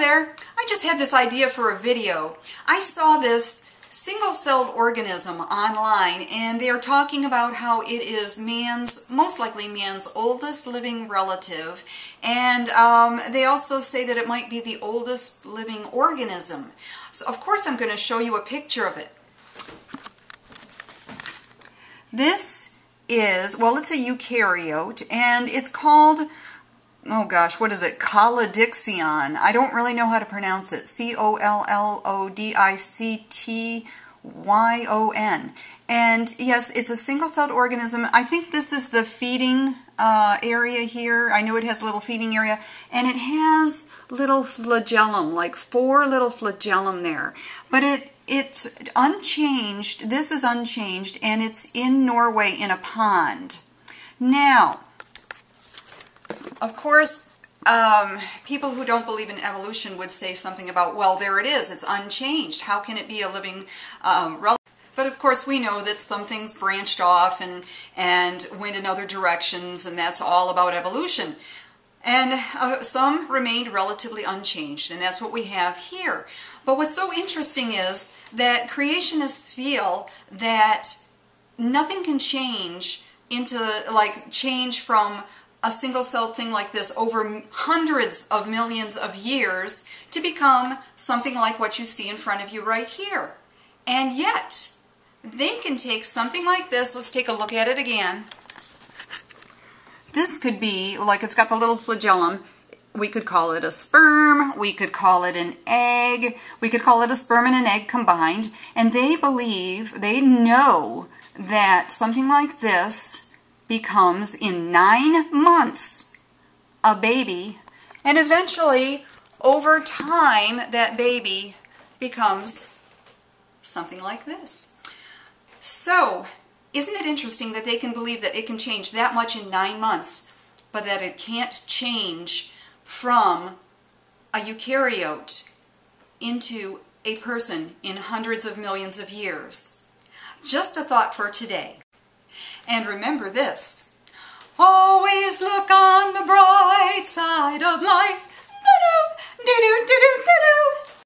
there. I just had this idea for a video. I saw this single-celled organism online, and they're talking about how it is most likely man's oldest living relative, and they also say that it might be the oldest living organism. So of course I'm going to show you a picture of it. This is, well, it's a eukaryote, and it's called, oh gosh, what is it? Collodictyon. I don't really know how to pronounce it. Collodictyon. And yes, it's a single-celled organism. I think this is the feeding area here. I know it has a little feeding area, and it has little flagellum, like 4 little flagellum there. But it's unchanged. This is unchanged, and it's in Norway in a pond. Now, of course, people who don't believe in evolution would say something about, well, there it is, it's unchanged. How can it be a living relative? But of course we know that some things branched off and went in other directions, and that's all about evolution. And some remained relatively unchanged, and that's what we have here. But what's so interesting is that creationists feel that nothing can change from a single-celled thing like this over hundreds of millions of years to become something like what you see in front of you right here. And yet, they can take something like this. Let's take a look at it again. This could be, like, it's got the little flagellum. We could call it a sperm, we could call it an egg, we could call it a sperm and an egg combined, and they know that something like this becomes, in 9 months, a baby, and eventually, over time, that baby becomes something like this. So, isn't it interesting that they can believe that it can change that much in 9 months, but that it can't change from a eukaryote into a person in hundreds of millions of years? Just a thought for today. And remember this, always look on the bright side of life.